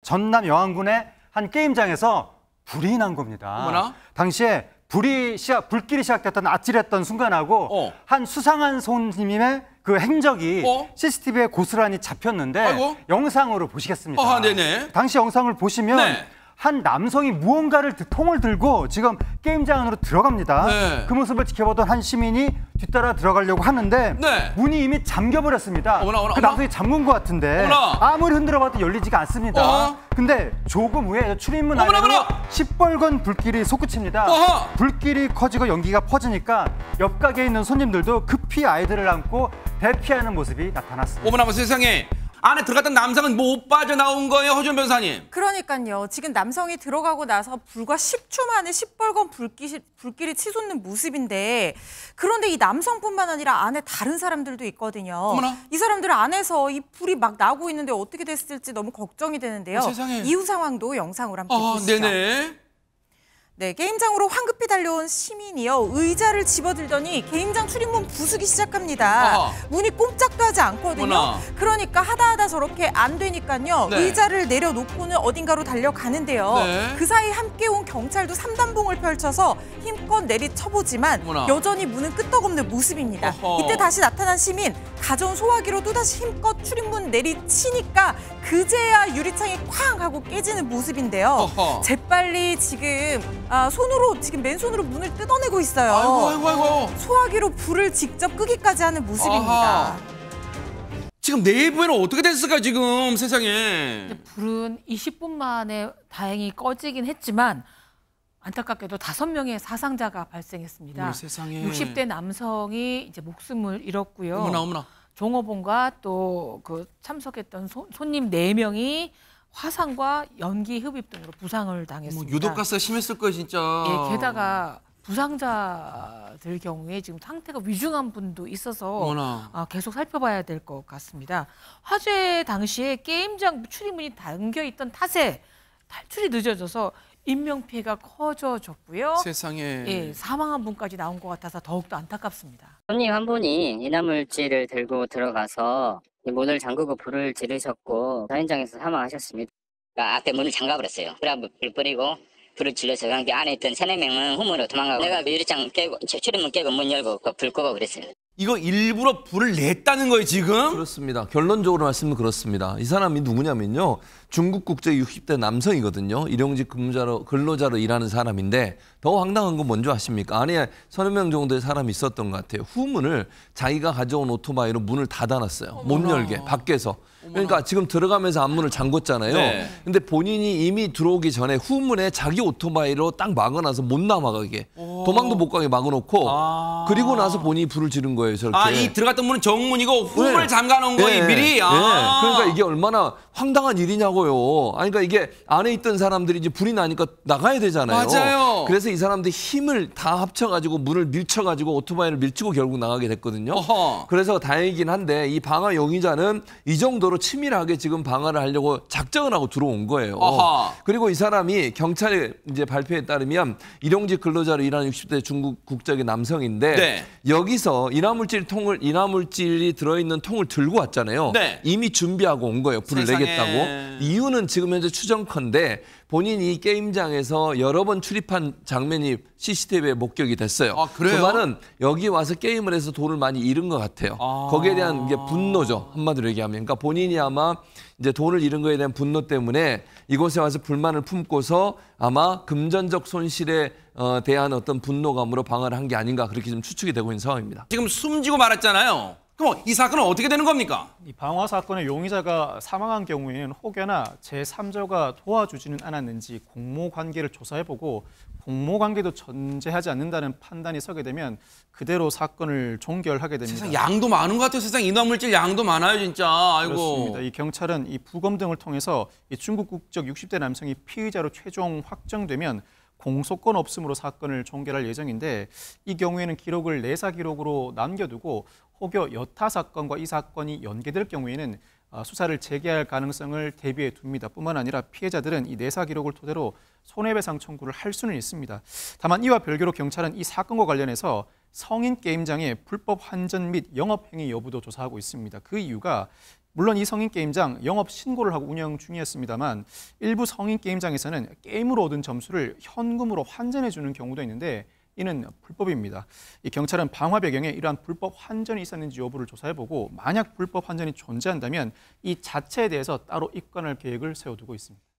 전남 영안군의 한 게임장에서 불이 난 겁니다. 어머나? 당시에 불길이 시작됐던 아찔했던 순간하고 한 수상한 손님의 그 행적이 CCTV에 고스란히 잡혔는데 아이고. 영상으로 보시겠습니다. 네네. 당시 영상을 보시면 네. 한 남성이 무언가를 통을 들고 지금 게임장 안으로 들어갑니다. 네. 그 모습을 지켜보던 한 시민이 뒤따라 들어가려고 하는데 네. 문이 이미 잠겨버렸습니다. 그 남성이 잠근 것 같은데 아무리 흔들어봐도 열리지가 않습니다. 근데 조금 후에 출입문 안으로 시뻘건 불길이 솟구칩니다. 불길이 커지고 연기가 퍼지니까 옆 가게에 있는 손님들도 급히 아이들을 안고 대피하는 모습이 나타났습니다. 어머나 세상에. 안에 들어갔던 남성은 못 빠져나온 거예요, 허준 변호사님? 그러니까요. 지금 남성이 들어가고 나서 불과 10초 만에 시뻘건 불길이 치솟는 모습인데 그런데 이 남성뿐만 아니라 안에 다른 사람들도 있거든요. 어머나. 이 사람들 안에서 이 불이 막 나고 있는데 어떻게 됐을지 너무 걱정이 되는데요. 세상에. 이후 상황도 영상으로 함께 보시죠. 네네. 네, 게임장으로 황급히 달려온 시민이요. 의자를 집어들더니 게임장 출입문 부수기 시작합니다. 문이 꼼짝도 하지 않거든요. 그러니까 하다 저렇게 안 되니까요. 의자를 내려놓고는 어딘가로 달려가는데요. 그 사이 함께 온 경찰도 삼단봉을 펼쳐서 힘껏 내리쳐보지만 여전히 문은 끄떡없는 모습입니다. 이때 다시 나타난 시민, 가져온 소화기로 또다시 힘껏 출입문 내리치니까 그제야 유리창이 쾅 하고 깨지는 모습인데요. 재빨리 지금 지금 맨손으로 문을 뜯어내고 있어요. 아이고. 소화기로 불을 직접 끄기까지 하는 모습입니다. 지금 내부에는 어떻게 됐을까 지금 세상에. 불은 20분 만에 다행히 꺼지긴 했지만 안타깝게도 5명의 사상자가 발생했습니다. 세상에. 60대 남성이 이제 목숨을 잃었고요. 어머나. 종업원과 또 그 참석했던 손님 4명이 화상과 연기 흡입 등으로 부상을 당했습니다. 유독가스가 심했을 거예요, 진짜. 예, 게다가 부상자들 경우에 지금 상태가 위중한 분도 있어서 계속 살펴봐야 될 것 같습니다. 화재 당시에 게임장 출입문이 잠겨 있던 탓에 탈출이 늦어져서 인명피해가 커져졌고요. 세상에. 예, 사망한 분까지 나온 것 같아서 더욱더 안타깝습니다. 손님 한 분이 이나물질을 들고 들어가서 문을 잠그고 불을 지르셨고 현장에서 사망하셨습니다. 앞에 문을 잠가버렸어요. 불을 뿌리고 불을 질러서 안에 있던 3-4명은 후문으로 도망가고 내가 유리창 깨고 출입문 깨고 문 열고 불 끄고 그랬어요. 이거 일부러 불을 냈다는 거예요, 지금? 그렇습니다. 결론적으로 말씀은 그렇습니다. 이 사람이 누구냐면요. 중국 국적 60대 남성이거든요. 일용직 근로자로 일하는 사람인데 더 황당한 건 뭔지 아십니까? 안에 30명 정도의 사람이 있었던 것 같아요. 후문을 자기가 가져온 오토바이로 문을 닫아놨어요. 못 열게, 밖에서. 그러니까 지금 들어가면서 앞문을 잠궜잖아요. 근데 본인이 이미 들어오기 전에 후문에 자기 오토바이로 딱 막아놔서 못 나가게. 도망도 못 가게 막아놓고 그리고 나서 본인이 불을 지른 거예요. 저렇게. 이 들어갔던 문은 정문이고 후문을 잠가놓은 거예요, 미리? 그러니까 이게 얼마나 황당한 일이냐고요. 그러니까 이게 안에 있던 사람들이 이제 불이 나니까 나가야 되잖아요. 맞아요. 그래서 이 사람들이 힘을 다 합쳐가지고 문을 밀쳐가지고 오토바이를 밀치고 결국 나가게 됐거든요. 그래서 다행이긴 한데 이 방화 용의자는 이 정도로 치밀하게 지금 방화를 하려고 작정을 하고 들어온 거예요. 그리고 이 사람이 경찰의 이제 발표에 따르면 일용직 근로자로 일하는 60대 중국 국적의 남성인데 여기서 이나물질이 들어있는 통을 들고 왔잖아요. 이미 준비하고 온 거예요. 불을 내겠다고. 이유는 지금 현재 추정컨대 본인이 게임장에서 여러 번 출입한 장면이 CCTV에 목격이 됐어요. 그래요? 그 말은 여기 와서 게임을 해서 돈을 많이 잃은 것 같아요. 거기에 대한 이게 분노죠. 한마디로 얘기하면. 그러니까 본인이 아마 이제 돈을 잃은 거에 대한 분노 때문에 이곳에 와서 불만을 품고서 아마 금전적 손실에 대한 어떤 분노감으로 방화를 한 게 아닌가 그렇게 좀 추측이 되고 있는 상황입니다. 지금 숨지고 말았잖아요. 그럼 이 사건은 어떻게 되는 겁니까? 이 방화 사건의 용의자가 사망한 경우에는 혹여나 제3자가 도와주지는 않았는지 공모 관계를 조사해보고 공모 관계도 전제하지 않는다는 판단이 서게 되면 그대로 사건을 종결하게 됩니다. 세상 양도 많은 것 같아요. 세상 인화물질 양도 많아요, 진짜. 아이고. 그렇습니다. 이 경찰은 이 부검 등을 통해서 이 중국 국적 60대 남성이 피의자로 최종 확정되면 공소권 없음으로 사건을 종결할 예정인데 이 경우에는 기록을 내사 기록으로 남겨두고 혹여 여타 사건과 이 사건이 연계될 경우에는 수사를 재개할 가능성을 대비해 둡니다. 뿐만 아니라 피해자들은 이 내사 기록을 토대로 손해배상 청구를 할 수는 있습니다. 다만 이와 별개로 경찰은 이 사건과 관련해서 성인 게임장의 불법 환전 및 영업행위 여부도 조사하고 있습니다. 그 이유가 물론 이 성인 게임장 영업 신고를 하고 운영 중이었습니다만 일부 성인 게임장에서는 게임으로 얻은 점수를 현금으로 환전해 주는 경우도 있는데 이는 불법입니다. 이 경찰은 방화 배경에 이러한 불법 환전이 있었는지 여부를 조사해보고 만약 불법 환전이 존재한다면 이 자체에 대해서 따로 입건할 계획을 세워두고 있습니다.